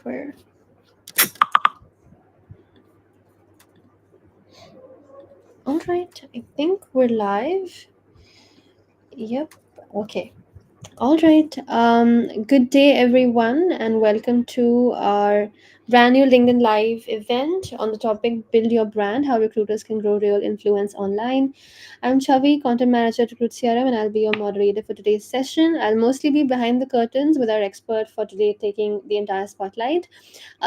for. All right, I think we're live. Yep. Okay. All right. Good day, everyone, and welcome to our brand new LinkedIn Live event on the topic Build Your Brand, How Recruiters Can Grow Real Influence Online. I'm Chavi, Content Manager at Recruit CRM, and I'll be your moderator for today's session. I'll mostly be behind the curtains with our expert for today taking the entire spotlight.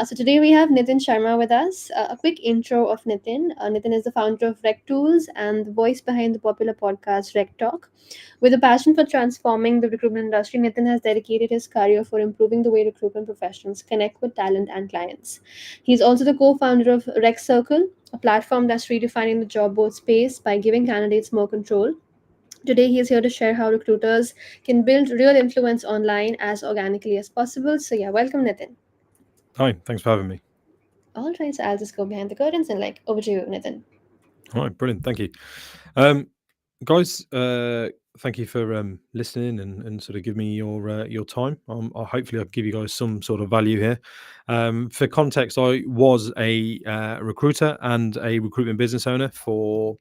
So today we have Nitin Sharma with us. A quick intro of Nitin. Nitin is the founder of Rec Tools and the voice behind the popular podcast Rec Talk. With a passion for transforming the recruitment industry, Nitin has dedicated his career for improving the way recruitment professionals connect with talent and clients. He's also the co-founder of Rec Circle, a platform that's redefining the job board space by giving candidates more control. Today, he is here to share how recruiters can build real influence online as organically as possible. So, yeah, welcome, Nitin. Hi, thanks for having me. All right, so I'll just go behind the curtains and over to you, Nitin. All right, brilliant. Thank you. Guys, thank you for listening and sort of give me your time. Hopefully I'll give you guys some sort of value here. For context, I was a recruiter and a recruitment business owner for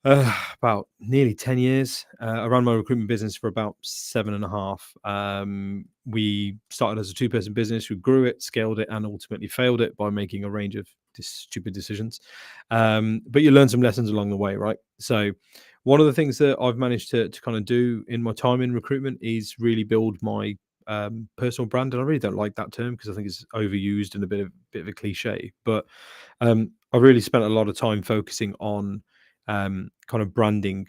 about nearly 10 years. I ran my recruitment business for about 7.5. We started as a two-person business. We grew it, scaled it, and ultimately failed it by making a range of stupid decisions. But you learn some lessons along the way, right? So one of the things that I've managed to kind of do in my time in recruitment is really build my personal brand. And I really don't like that term because I think it's overused and a bit of a cliche. But I really spent a lot of time focusing on kind of branding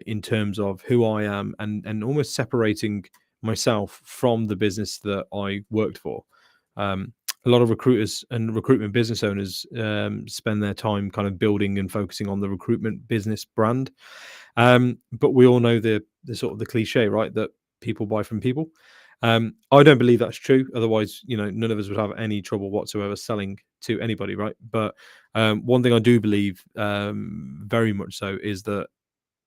in terms of who I am and almost separating myself from the business that I worked for. A lot of recruiters and recruitment business owners spend their time kind of building and focusing on the recruitment business brand. But we all know the sort of the cliche, right? That people buy from people. I don't believe that's true. Otherwise, none of us would have any trouble whatsoever selling to anybody, right? But one thing I do believe very much so is that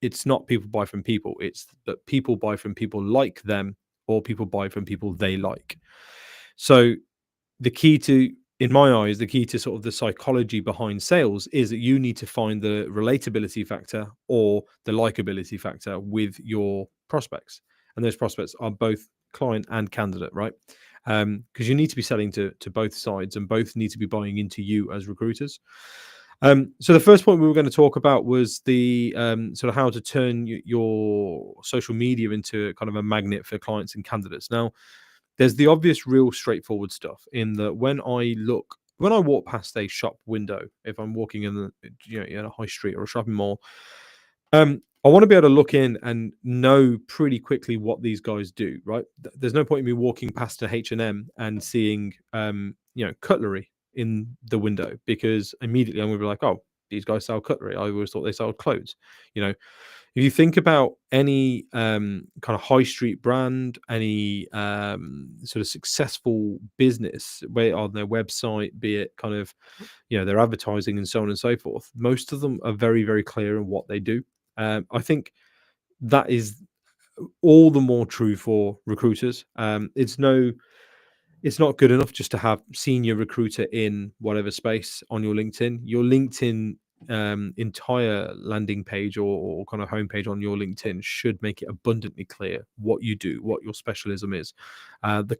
it's not people buy from people. It's that people buy from people like them or people buy from people they like. So in my eyes, the key to sort of the psychology behind sales is that you need to find the relatability factor or the likability factor with your prospects. And those prospects are both client and candidate, right? Because you need to be selling to both sides and both need to be buying into you as recruiters. So the first point we were going to talk about was the sort of how to turn your social media into kind of a magnet for clients and candidates. Now, there's the obvious, real straightforward stuff in that when I walk past a shop window, if I'm walking in a high street or a shopping mall, I want to be able to look in and know pretty quickly what these guys do, right? There's no point in me walking past a H&M and seeing, cutlery in the window because immediately I'm going to be like, oh, these guys sell cutlery. I always thought they sold clothes. If you think about any kind of high street brand, any sort of successful business, where on their website, be it kind of, their advertising and so on and so forth, most of them are very, very clear in what they do. I think that is all the more true for recruiters. It's not good enough just to have senior recruiter in whatever space on your LinkedIn. Your LinkedIn entire landing page or kind of homepage on your LinkedIn should make it abundantly clear what you do, what your specialism is, the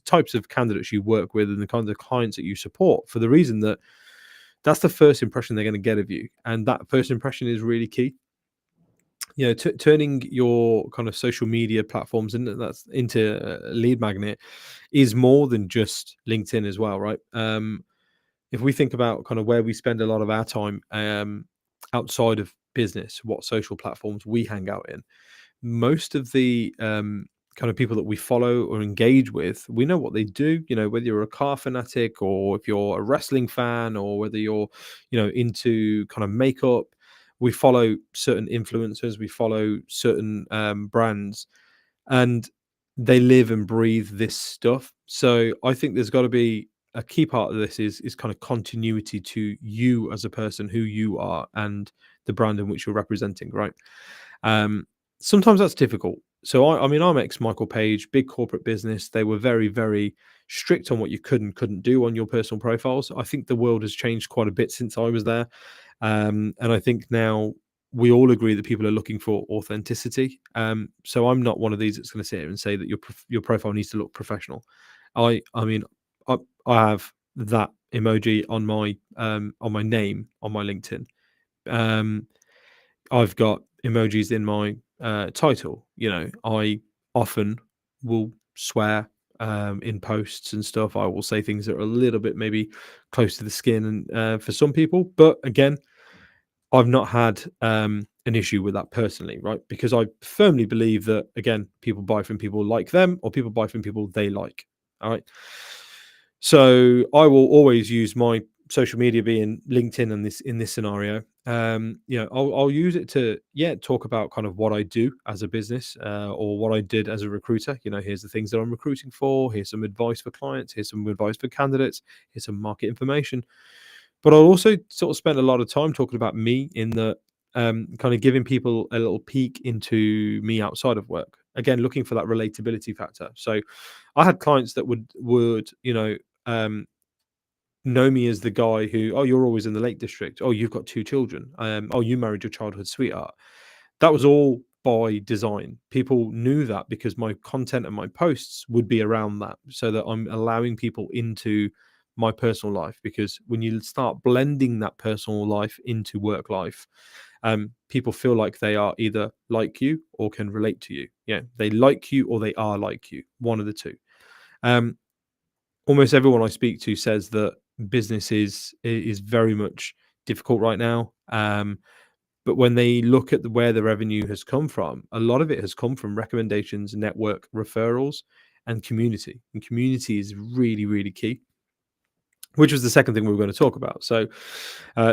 types of candidates you work with, and the kinds of clients that you support. For the reason that that's the first impression they're going to get of you, and that first impression is really key. Turning your kind of social media platforms into a lead magnet is more than just LinkedIn as well, right? If we think about kind of where we spend a lot of our time outside of business, what social platforms we hang out in, most of the kind of people that we follow or engage with, we know what they do. Whether you're a car fanatic or if you're a wrestling fan or whether you're into kind of makeup, we follow certain influencers, we follow certain brands, and they live and breathe this stuff. So I think there's got to be a key part of this is kind of continuity to you as a person, who you are, and the brand in which you're representing, right? sometimes that's difficult. So I mean, I'm ex Michael Page, big corporate business. They were very, very strict on what you could and couldn't do on your personal profiles. I think the world has changed quite a bit since I was there, and I think now we all agree that people are looking for authenticity. So I'm not one of these that's going to sit here and say that your profile needs to look professional. I mean, I, I have that emoji on my name on my LinkedIn. Um, I've got emojis in my title. You know, I often will swear in posts and stuff. I will say things that are a little bit maybe close to the skin, and for some people. But again, I've not had an issue with that personally, right? Because I firmly believe that again, people buy from people like them, or people buy from people they like. All right. So I will always use my social media being LinkedIn in this scenario. You know, I'll use it to talk about kind of what I do as a business or what I did as a recruiter. You know, here's the things that I'm recruiting for. Here's some advice for clients. Here's some advice for candidates. Here's some market information. But I'll also sort of spend a lot of time talking about me in the kind of giving people a little peek into me outside of work. Again, looking for that relatability factor. So I had clients that would um, know me as the guy who, oh, you're always in the Lake District. Oh, you've got two children. Oh, you married your childhood sweetheart. That was all by design. People knew that because my content and my posts would be around that, so that I'm allowing people into my personal life. Because when you start blending that personal life into work life, people feel like they are either like you or can relate to you. Yeah, they like you or they are like you. One of the two. Um, Almost everyone I speak to says that business is very much difficult right now. But when they look at where the revenue has come from, a lot of it has come from recommendations, network referrals, and community. And community is really, really key, which was the second thing we were going to talk about. So,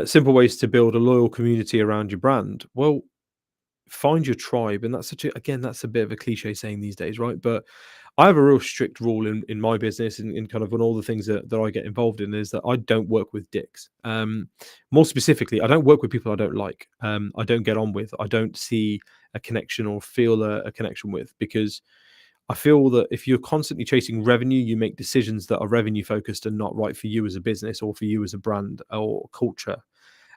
simple ways to build a loyal community around your brand. Well, find your tribe, and that's that's a bit of a cliche saying these days, right? But I have a real strict rule in my business and in kind of on all the things that I get involved in is that I don't work with dicks. More specifically, I don't work with people I don't like. I don't get on with. I don't see a connection or feel a connection with, because I feel that if you're constantly chasing revenue, you make decisions that are revenue focused and not right for you as a business or for you as a brand or culture.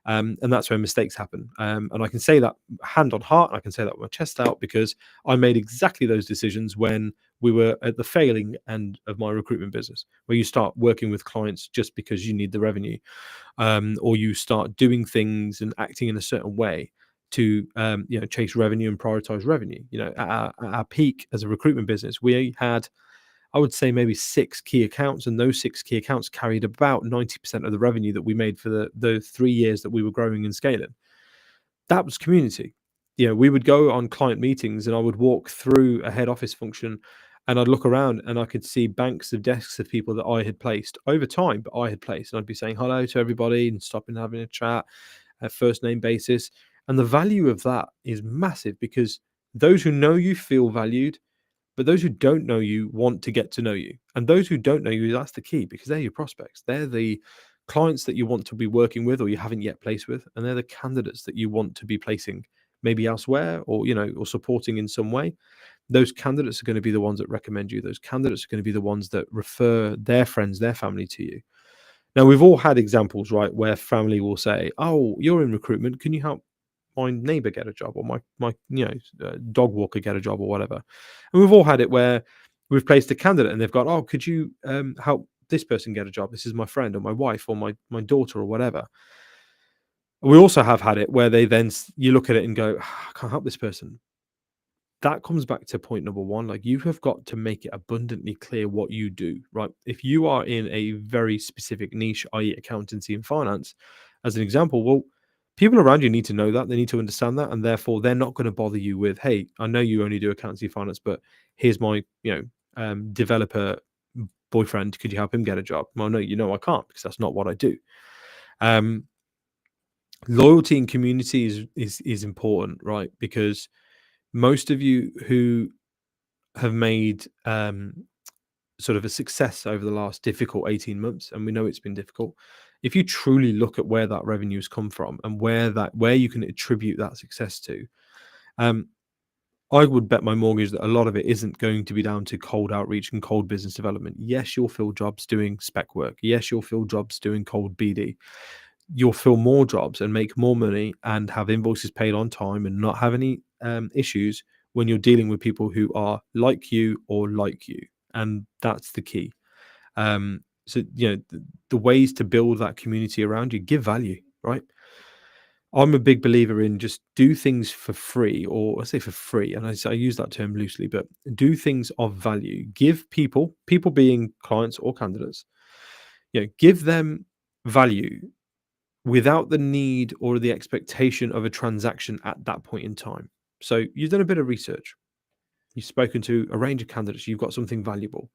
And that's where mistakes happen. And I can say that hand on heart, and I can say that with my chest out, because I made exactly those decisions when we were at the failing end of my recruitment business, where you start working with clients just because you need the revenue, or you start doing things and acting in a certain way to chase revenue and prioritize revenue. You know, at our peak as a recruitment business, we had, I would say, maybe 6 key accounts, and those 6 key accounts carried about 90% of the revenue that we made for the 3 years that we were growing and scaling. That was community. You know, we would go on client meetings and I would walk through a head office function and I'd look around and I could see banks of desks of people that I had placed over time, but I had placed. And I'd be saying hello to everybody and stopping and having a chat at first name basis. And the value of that is massive, because those who know you feel valued, but those who don't know you want to get to know you. And those who don't know you, that's the key, because they're your prospects. They're the clients that you want to be working with or you haven't yet placed with. And they're the candidates that you want to be placing maybe elsewhere, or, or supporting in some way. Those candidates are going to be the ones that recommend you. Those candidates are going to be the ones that refer their friends, their family to you. Now, we've all had examples, right, where family will say, "Oh, you're in recruitment. Can you help my neighbor get a job, or my dog walker get a job, or whatever?" And we've all had it where we've placed a candidate and they've got, "Oh, could you help this person get a job? This is my friend or my wife or my daughter or whatever." We also have had it where they then you look at it and go, "Ah, I can't help this person." That comes back to point number one. Like, you have got to make it abundantly clear what you do, right? If you are in a very specific niche, i.e., accountancy and finance, as an example, well, people around you need to know that. They need to understand that. And therefore, they're not going to bother you with, "Hey, I know you only do accountancy finance, but here's my, developer boyfriend. Could you help him get a job?" Well, no, I can't, because that's not what I do. Um, Loyalty and community is important, right? Because most of you who have made sort of a success over the last difficult 18 months, and we know it's been difficult, if you truly look at where that revenue has come from and where you can attribute that success to, um, I would bet my mortgage that a lot of it isn't going to be down to cold outreach and cold business development. Yes, you'll fill jobs doing spec work. Yes, you'll fill jobs doing cold BD. You'll fill more jobs and make more money and have invoices paid on time and not have any issues when you're dealing with people who are like you or like you. And that's the key. So, the ways to build that community around you, give value, right? I'm a big believer in just do things for free, or I say for free, and I use that term loosely, but do things of value. Give people being clients or candidates, give them value without the need or the expectation of a transaction at that point in time. So you've done a bit of research, you've spoken to a range of candidates, you've got something valuable.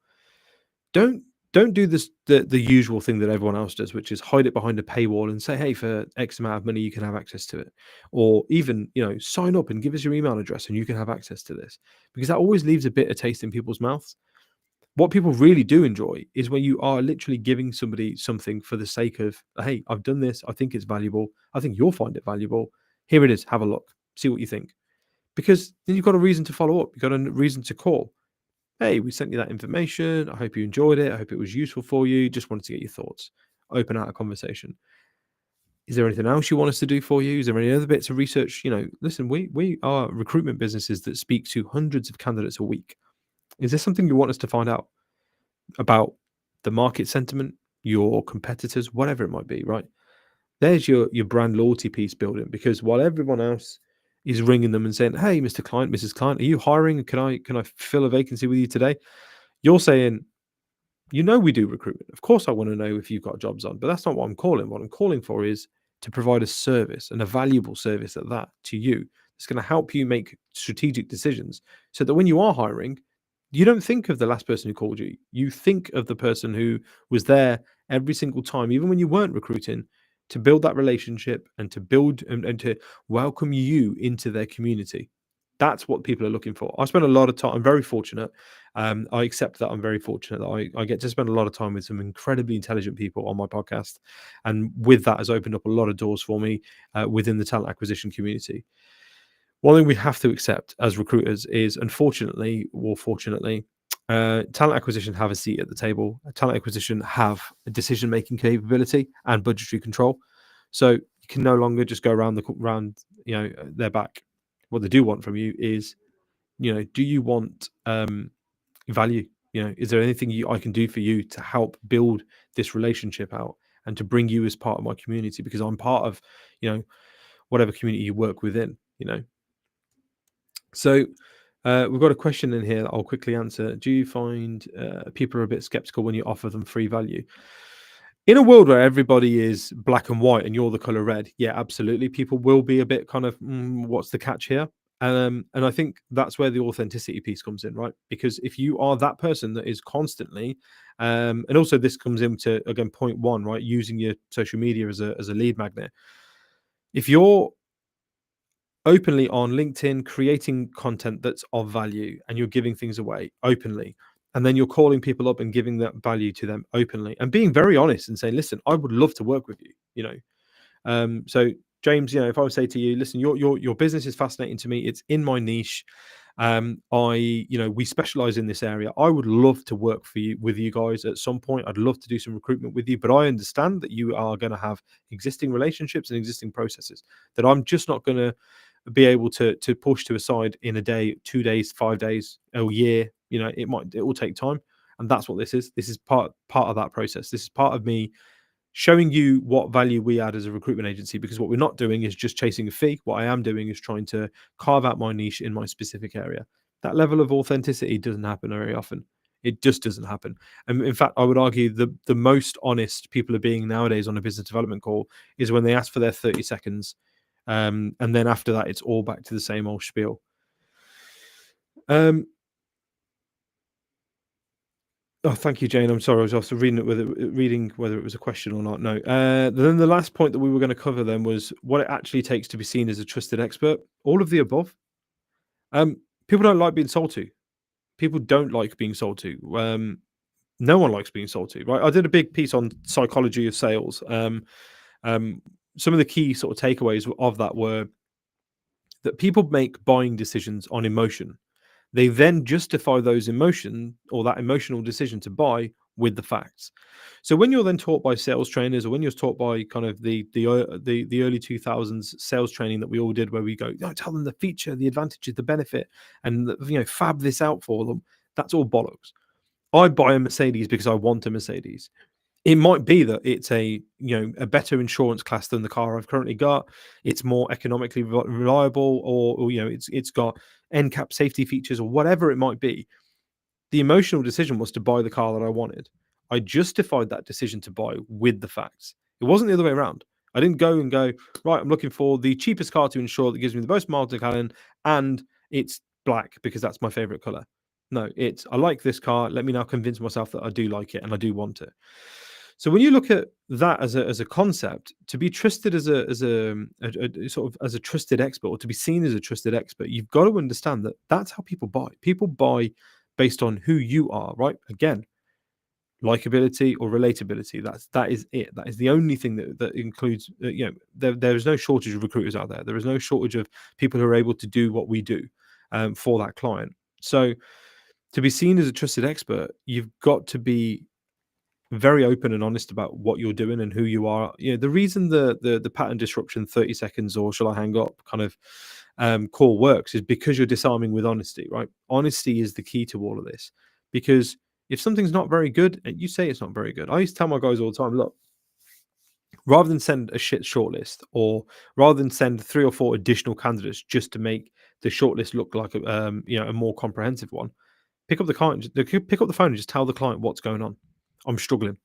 Don't don't do this the usual thing that everyone else does, which is hide it behind a paywall and say, "Hey, for X amount of money, you can have access to it," or even sign up and give us your email address and you can have access to this, because that always leaves a bitter taste in people's mouths. What people really do enjoy is when you are literally giving somebody something for the sake of, "Hey, I've done this. I think it's valuable. I think you'll find it valuable. Here it is. Have a look. See what you think." Because then you've got a reason to follow up. You've got a reason to call. Hey, we sent you that information. I hope you enjoyed it. I hope it was useful for you. Just wanted to get your thoughts. Open out a conversation. Is there anything else you want us to do for you? Is there any other bits of research? Listen, we are recruitment businesses that speak to hundreds of candidates a week. Is there something you want us to find out about the market sentiment, your competitors, whatever it might be, right? There's your brand loyalty piece building, because while everyone else is ringing them and saying, "Hey, Mr. Client, Mrs. Client, are you hiring? Can I fill a vacancy with you today?" You're saying, we do recruitment. Of course, I want to know if you've got jobs on, but that's not what I'm calling. What I'm calling for is to provide a service, and a valuable service at that, to you. It's going to help you make strategic decisions so that when you are hiring, you don't think of the last person who called you. You think of the person who was there every single time, even when you weren't recruiting, to build that relationship and to build and to welcome you into their community. That's what people are looking for. I spend a lot of time. I'm very fortunate. I accept that I'm very fortunate that I get to spend a lot of time with some incredibly intelligent people on my podcast. And with that has opened up a lot of doors for me within the talent acquisition community. One thing we have to accept as recruiters is, unfortunately or fortunately, talent acquisition have a seat at the table. Talent acquisition have a decision-making capability and budgetary control. So you can no longer just go around their back. What they do want from you is, do you want value? Is there anything I can do for you to help build this relationship out and to bring you as part of my community? Because I'm part of, whatever community you work within. So we've got a question in here that I'll quickly answer. Do you find people are a bit skeptical when you offer them free value? In a world where everybody is black and white and you're the color red, yeah, absolutely. People will be a bit kind of, what's the catch here? And I think that's where the authenticity piece comes in, right? Because if you are that person that is constantly, and also this comes into, again, point one, right? Using your social media as a lead magnet. If you're openly on LinkedIn, creating content that's of value, and you're giving things away openly, and then you're calling people up and giving that value to them openly, and being very honest and saying, "Listen, I would love to work with you." So James, if I would say to you, "Listen, your business is fascinating to me. It's in my niche. We specialize in this area. I would love to work with you guys at some point. I'd love to do some recruitment with you, but I understand that you are going to have existing relationships and existing processes that I'm just not going to be able to push to a side in a day, 2 days, 5 days, a year. It will take time, and that's what this is. This is part of that process. This is part of me showing you what value we add as a recruitment agency, because what we're not doing is just chasing a fee. What I am doing is trying to carve out my niche in my specific area. That level of authenticity doesn't happen very often. It just doesn't happen. And in fact, I would argue the most honest people are being nowadays on a business development call is when they ask for their 30 seconds. And then after that, it's all back to the same old spiel. Oh, thank you, Jane. I'm sorry, I was also reading whether it was a question or not. No. Then the last point that we were going to cover then was what it actually takes to be seen as a trusted expert. All of the above. People don't like being sold to. People don't like being sold to. No one likes being sold to, right? I did a big piece on psychology of sales. Some of the key sort of takeaways of that were that people make buying decisions on emotion. They then justify those emotion or that emotional decision to buy with the facts. So when you're then taught by sales trainers, or when you're taught by kind of the early 2000s sales training that we all did, where we go, "No, tell them the feature, the advantages, the benefit, and fab this out for them," that's all bollocks. I buy a Mercedes because I want a Mercedes. It might be that it's a better insurance class than the car I've currently got. It's more economically reliable, or it's got NCAP safety features, or whatever it might be. The emotional decision was to buy the car that I wanted. I justified that decision to buy with the facts. It wasn't the other way around. I didn't go and go, right, I'm looking for the cheapest car to insure that gives me the most miles to gallon, and it's black because that's my favorite color. No, it's, I like this car. Let me now convince myself that I do like it and I do want it. So when you look at that as a concept, to be trusted as a sort of as a trusted expert, or to be seen as a trusted expert, you've got to understand that that's how people buy. People buy based on who you are, right? Again, likability or relatability. That is it. That is the only thing that includes. There is no shortage of recruiters out there. There is no shortage of people who are able to do what we do for that client. So to be seen as a trusted expert, you've got to be very open and honest about what you're doing and who you are. The reason the pattern disruption 30 seconds or shall I hang up kind of call works is because you're disarming with honesty, right? Honesty is the key to all of this, because if something's not very good, and you say it's not very good. I used to tell my guys all the time, look, rather than send a shit shortlist, or rather than send 3 or 4 additional candidates just to make the shortlist look like a more comprehensive one, pick up the phone and just tell the client what's going on. I'm struggling.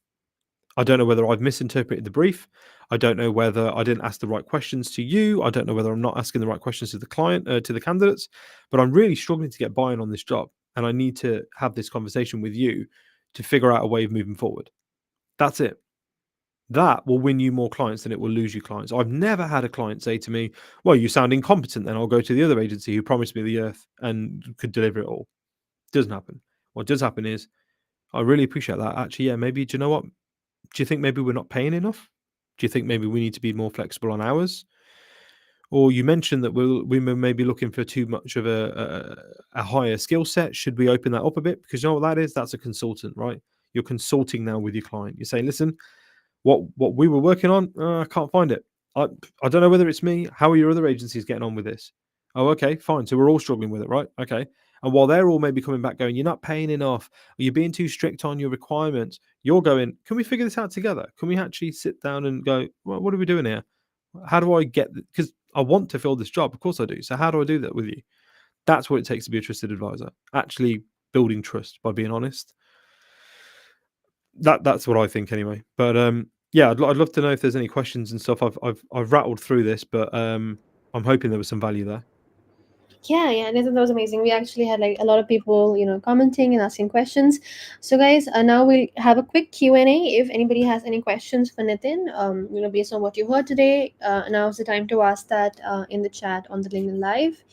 I don't know whether I've misinterpreted the brief. I don't know whether I didn't ask the right questions to you. I don't know whether I'm not asking the right questions to the client, to the candidates, but I'm really struggling to get buy-in on this job. And I need to have this conversation with you to figure out a way of moving forward. That's it. That will win you more clients than it will lose you clients. I've never had a client say to me, well, you sound incompetent, then I'll go to the other agency who promised me the earth and could deliver it all. Doesn't happen. What does happen is, I really appreciate that. Actually, yeah, maybe, do you know what? Do you think maybe we're not paying enough? Do you think maybe we need to be more flexible on hours? Or you mentioned that we may be looking for too much of a higher skill set. Should we open that up a bit? Because you know what that is? That's a consultant, right? You're consulting now with your client. You're saying, listen, what we were working on, I can't find it. I don't know whether it's me. How are your other agencies getting on with this? Oh, okay, fine. So we're all struggling with it, right? Okay. And while they're all maybe coming back going, you're not paying enough, or you're being too strict on your requirements, you're going, can we figure this out together? Can we actually sit down and go, well, what are we doing here? How do I get, because I want to fill this job. Of course I do. So how do I do that with you? That's what it takes to be a trusted advisor. Actually building trust by being honest. That's what I think anyway. But yeah, I'd love to know if there's any questions and stuff. I've rattled through this, but I'm hoping there was some value there. Yeah, Nathan, that was amazing. We actually had like a lot of people, commenting and asking questions. So, guys, now we'll have a quick Q&A. If anybody has any questions for Nathan, based on what you heard today, now's the time to ask that in the chat on the LinkedIn Live.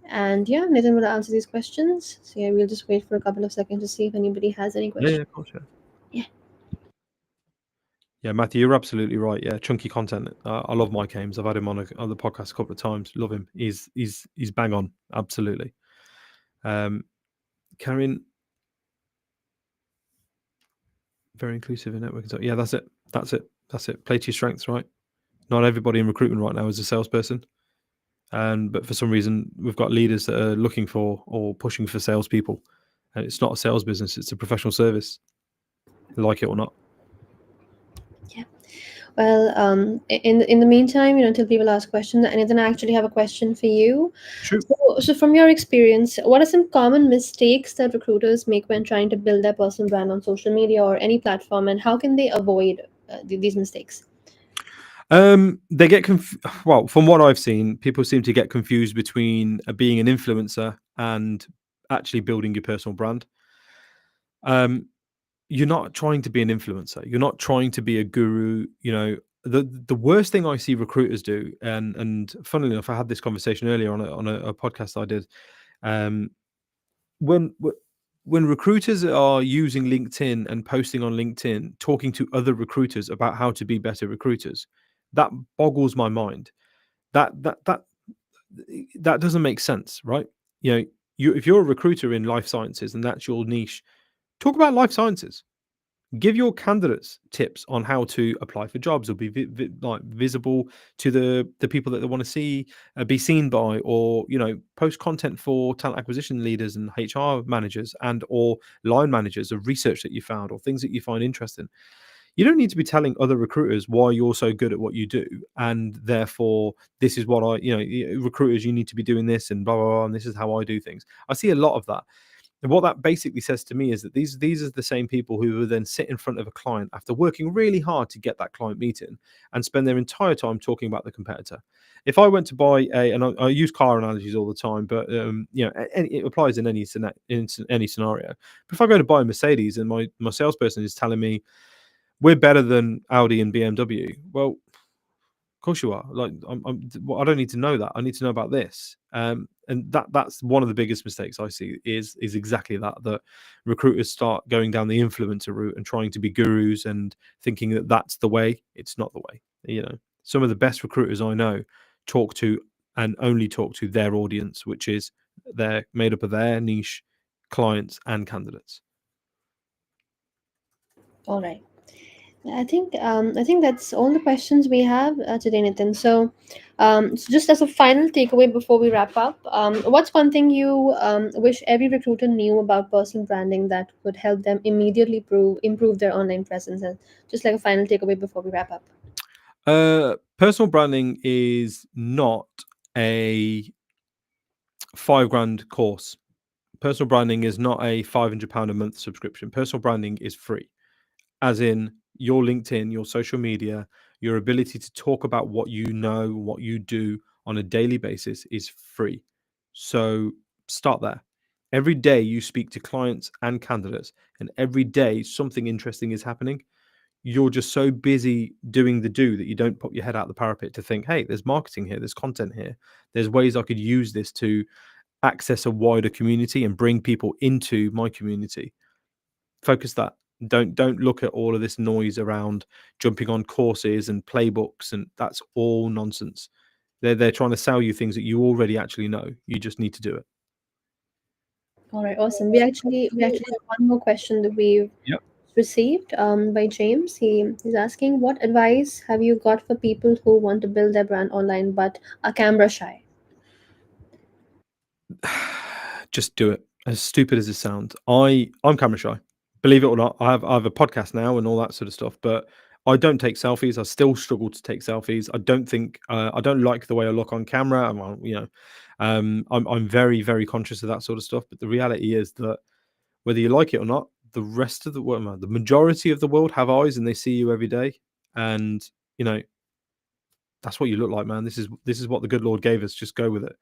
And yeah, Nathan will answer these questions. So yeah, we'll just wait for a couple of seconds to see if anybody has any Yeah, questions. of course, yeah. Yeah. Yeah, Matthew, you're absolutely right. Yeah, chunky content. I love Mike Ames. I've had him on the podcast a couple of times. Love him. He's bang on. Absolutely. Karen, very inclusive in networking. So yeah, that's it. That's it. Play to your strengths, right? Not everybody in recruitment right now is a salesperson. But for some reason, we've got leaders that are looking for or pushing for salespeople. And it's not a sales business, it's a professional service, like it or not. Yeah. Well, in the meantime, until people ask questions, and then I actually have a question for you. True. So from your experience, what are some common mistakes that recruiters make when trying to build their personal brand on social media or any platform, and how can they avoid these mistakes? They get well, from what I've seen, people seem to get confused between being an influencer and actually building your personal brand. You're not trying to be an influencer. You're not trying to be a guru. The worst thing I see recruiters do, and funnily enough, I had this conversation earlier on a podcast I did. When recruiters are using LinkedIn and posting on LinkedIn, talking to other recruiters about how to be better recruiters, that boggles my mind. That that doesn't make sense, right? You know, if you're a recruiter in life sciences and that's your niche, talk about life sciences. Give your candidates tips on how to apply for jobs or be like visible to the people that they want to see, be seen by, or post content for talent acquisition leaders and HR managers and or line managers of research that you found or things that you find interesting. You don't need to be telling other recruiters why you're so good at what you do, and therefore this is what recruiters, you need to be doing this and blah blah blah, and this is how I do things. I see a lot of that. And what that basically says to me is that these are the same people who will then sit in front of a client after working really hard to get that client meeting and spend their entire time talking about the competitor. If I went to buy and I use car analogies all the time, but it applies in any scenario. But if I go to buy a Mercedes and my salesperson is telling me we're better than Audi and BMW, well, of course you are. Like, I don't need to know that. I need to know about this. And that's one of the biggest mistakes I see is exactly that recruiters start going down the influencer route and trying to be gurus and thinking that that's the way. It's not the way. Some of the best recruiters I know talk to and only talk to their audience, which is they're made up of their niche clients and candidates. All right. I think that's all the questions we have today, Nitin. So just as a final takeaway before we wrap up, what's one thing you wish every recruiter knew about personal branding that would help them immediately improve their online presence? And just like a final takeaway before we wrap up. Personal branding is not a 5 grand course. Personal branding is not a £500 a month subscription. Personal branding is free, as in your LinkedIn, your social media, your ability to talk about what you know, what you do on a daily basis is free. So start there. Every day you speak to clients and candidates, and every day something interesting is happening. You're just so busy doing the do that you don't put your head out the parapet to think, hey, there's marketing here, there's content here, there's ways I could use this to access a wider community and bring people into my community. Focus that. Don't look at all of this noise around jumping on courses and playbooks, and that's all nonsense. They're trying to sell you things that you already actually know. You just need to do it. All right, awesome. We actually have one more question that we've Yep. received by James. He's asking, what advice have you got for people who want to build their brand online but are camera shy? Just do it. As stupid as it sounds, I'm camera shy. Believe it or not, I have a podcast now and all that sort of stuff, but I don't take selfies. I still struggle to take selfies. I don't like the way I look on camera. And I'm very very conscious of that sort of stuff. But the reality is that whether you like it or not, the rest of the world, the majority of the world have eyes and they see you every day, and you know that's what you look like, man. This is what the good Lord gave us. Just go with it.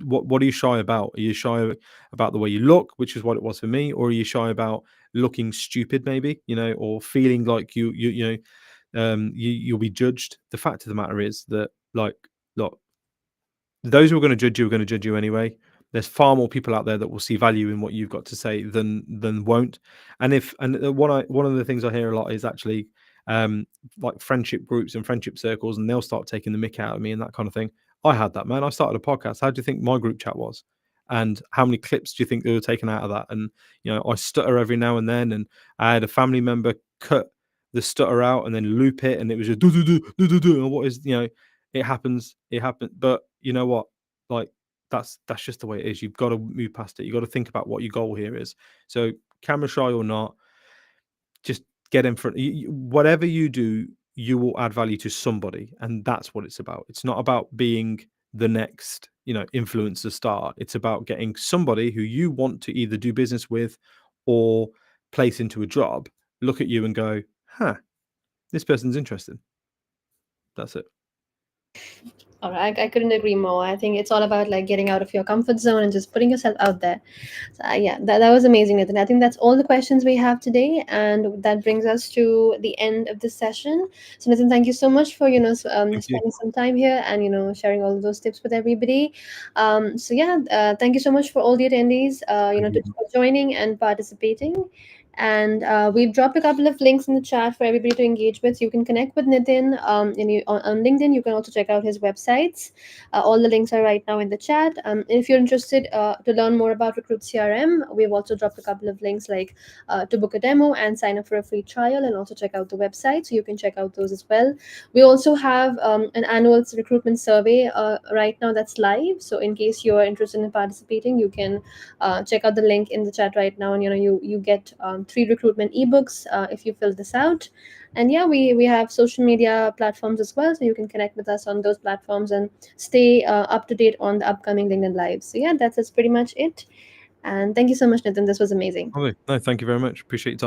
What are you shy about? Are you shy about the way you look, which is what it was for me, or are you shy about looking stupid, maybe, or feeling like you'll be judged? The fact of the matter is that, like, look, those who are going to judge you are going to judge you anyway. There's far more people out there that will see value in what you've got to say than won't. One of the things I hear a lot is actually like friendship groups and friendship circles, and they'll start taking the mick out of me and that kind of thing. I had that, man. I started a podcast. How do you think my group chat was? And how many clips do you think they were taken out of that? And I stutter every now and then, and I had a family member cut the stutter out and then loop it, and it was just do do do do do do. And what is it happens. It happened. But you know what? Like that's just the way it is. You've got to move past it. You've got to think about what your goal here is. So camera shy or not, just get in front. Whatever you do, you will add value to somebody, and that's what it's about. It's not about being the next, influencer star. It's about getting somebody who you want to either do business with or place into a job, look at you and go, huh, this person's interesting. That's it. All right, I couldn't agree more. I think it's all about like getting out of your comfort zone and just putting yourself out there. So, yeah, that was amazing, Nathan. I think that's all the questions we have today, and that brings us to the end of this session. So, Nathan, thank you so much for Thank you. spending some time here and sharing all of those tips with everybody. So yeah, thank you so much for all the attendees. Thank you. For joining and participating. And we've dropped a couple of links in the chat for everybody to engage with. You can connect with Nitin on LinkedIn. You can also check out his websites. All the links are right now in the chat. If you're interested to learn more about Recruit CRM, we've also dropped a couple of links like to book a demo and sign up for a free trial, and also check out the website. So you can check out those as well. We also have an annual recruitment survey right now that's live. So in case you're interested in participating, you can check out the link in the chat right now, and you get 3 recruitment ebooks if you fill this out. And yeah, we have social media platforms as well, so you can connect with us on those platforms and stay up to date on the upcoming LinkedIn lives. So yeah, that's pretty much it. And thank you so much, Nathan. This was amazing. Lovely. No, thank you very much. Appreciate your time.